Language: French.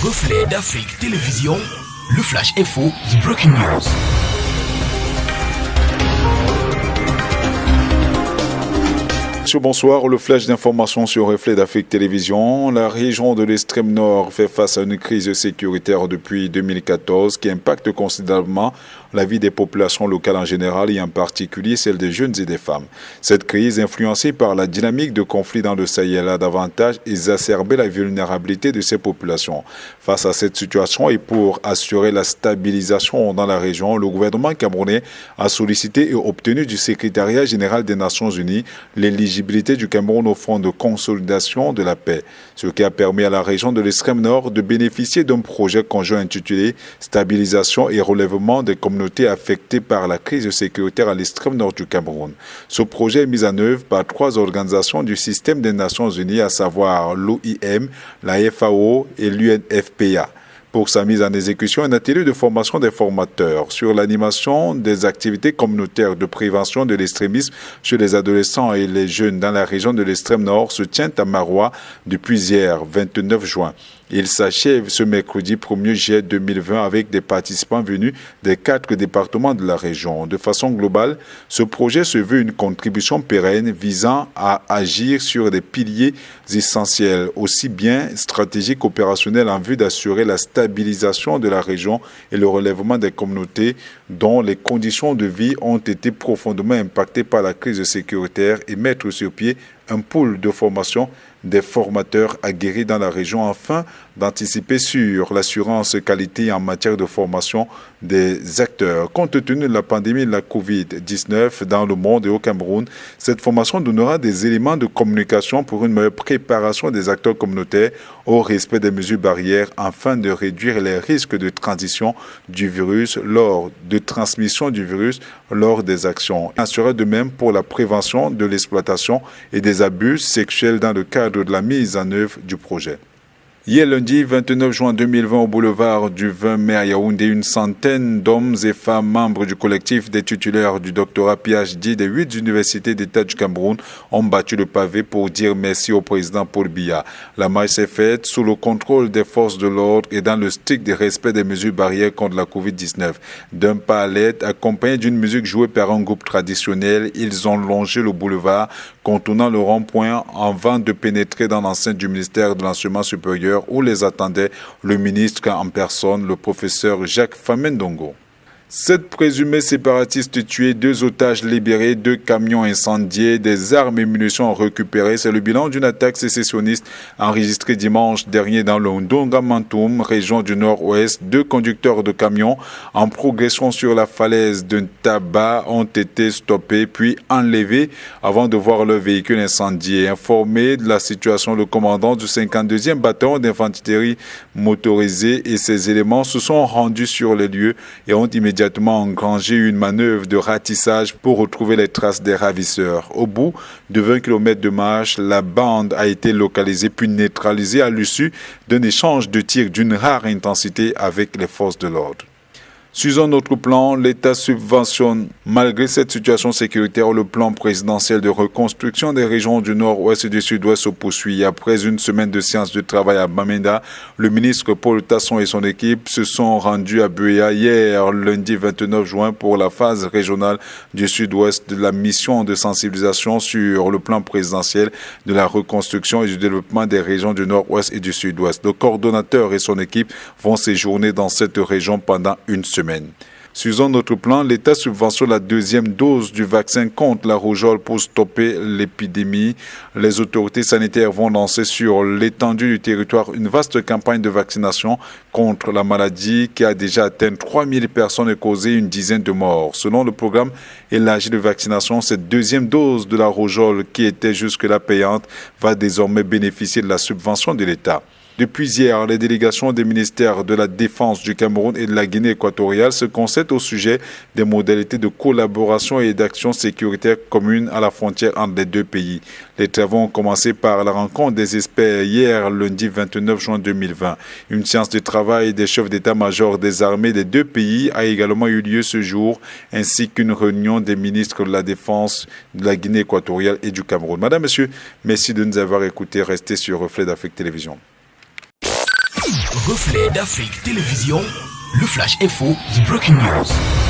Reflet d'Afrique Télévision, le Flash Info du Breaking News. Bonsoir, le flash d'information sur Reflet d'Afrique Télévision. La région de l'extrême nord fait face à une crise sécuritaire depuis 2014 qui impacte considérablement la vie des populations locales en général et en particulier celle des jeunes et des femmes. Cette crise, influencée par la dynamique de conflit dans le Sahel, a davantage exacerbé la vulnérabilité de ces populations. Face à cette situation et pour assurer la stabilisation dans la région, le gouvernement camerounais a sollicité et obtenu du secrétariat général des Nations Unies l'éligibilité du Cameroun au Fonds de consolidation de la paix, ce qui a permis à la région de l'extrême nord de bénéficier d'un projet conjoint intitulé « Stabilisation et relèvement des communautés affectées par la crise sécuritaire à l'extrême nord du Cameroun ». Ce projet est mis en œuvre par 3 organisations du système des Nations Unies, à savoir l'OIM, la FAO et l'UNFPA. Pour sa mise en exécution, un atelier de formation des formateurs sur l'animation des activités communautaires de prévention de l'extrémisme chez les adolescents et les jeunes dans la région de l'extrême nord se tient à Maroua depuis hier, 29 juin. Il s'achève ce mercredi 1er juillet 2020 avec des participants venus des 4 départements de la région. De façon globale, ce projet se veut une contribution pérenne visant à agir sur des piliers essentiels, aussi bien stratégiques qu'opérationnels, en vue d'assurer la stabilisation de la région et le relèvement des communautés dont les conditions de vie ont été profondément impactées par la crise sécuritaire et mettre sur pied un pool de formation des formateurs aguerris dans la région afin d'anticiper sur l'assurance qualité en matière de formation des acteurs. Compte tenu de la pandémie de la COVID-19 dans le monde et au Cameroun, cette formation donnera des éléments de communication pour une meilleure préparation des acteurs communautaires au respect des mesures barrières afin de réduire les risques de transition du virus de transmission du virus lors des actions. Il en sera de même pour la prévention de l'exploitation et des abus sexuels dans le cadre de la mise en œuvre du projet. Hier lundi 29 juin 2020 au boulevard du 20 mai à Yaoundé, une centaine d'hommes et femmes membres du collectif des titulaires du doctorat PhD des 8 universités d'État du Cameroun ont battu le pavé pour dire merci au président Paul Biya. La marche s'est faite sous le contrôle des forces de l'ordre et dans le strict respect des mesures barrières contre la COVID-19. D'un pas à l'aide, accompagné d'une musique jouée par un groupe traditionnel, ils ont longé le boulevard, contournant le rond-point avant de pénétrer dans l'enceinte du ministère de l'Enseignement supérieur où les attendait le ministre en personne, le professeur Jacques Famendongo. 7 présumés séparatistes tués, 2 otages libérés, 2 camions incendiés, des armes et munitions récupérées. C'est le bilan d'une attaque sécessionniste enregistrée dimanche dernier dans le Ndonga Mantoum, région du nord-ouest. 2 conducteurs de camions en progression sur la falaise de Ntaba ont été stoppés puis enlevés avant de voir leur véhicule incendié. Informé de la situation, le commandant du 52e bataillon d'infanterie motorisée et ses éléments se sont rendus sur les lieux et ont immédiatement engrangé une manœuvre de ratissage pour retrouver les traces des ravisseurs. Au bout de 20 km de marche, la bande a été localisée puis neutralisée à l'issue d'un échange de tirs d'une rare intensité avec les forces de l'ordre. Sur un autre plan, l'État subventionne, malgré cette situation sécuritaire, le plan présidentiel de reconstruction des régions du nord-ouest et du sud-ouest se poursuit. Après une semaine de séance de travail à Bamenda, le ministre Paul Tasson et son équipe se sont rendus à Buea hier, lundi 29 juin, pour la phase régionale du sud-ouest de la mission de sensibilisation sur le plan présidentiel de la reconstruction et du développement des régions du nord-ouest et du sud-ouest. Le coordonnateur et son équipe vont séjourner dans cette région pendant une semaine. Sur un autre plan, l'État subventionne la 2e dose du vaccin contre la rougeole pour stopper l'épidémie. Les autorités sanitaires vont lancer sur l'étendue du territoire une vaste campagne de vaccination contre la maladie qui a déjà atteint 3000 personnes et causé une dizaine de morts. Selon le programme élargi de vaccination, cette 2e dose de la rougeole, qui était jusque-là payante, va désormais bénéficier de la subvention de l'État. Depuis hier, les délégations des ministères de la Défense du Cameroun et de la Guinée équatoriale se concertent au sujet des modalités de collaboration et d'action sécuritaire commune à la frontière entre les 2 pays. Les travaux ont commencé par la rencontre des experts hier, lundi 29 juin 2020. Une séance de travail des chefs d'état-major des armées des 2 pays a également eu lieu ce jour, ainsi qu'une réunion des ministres de la Défense de la Guinée équatoriale et du Cameroun. Madame, Monsieur, merci de nous avoir écoutés. Restez sur Reflet d'Afrique Télévision. Reflet d'Afrique Télévision, le Flash Info, The Breaking News.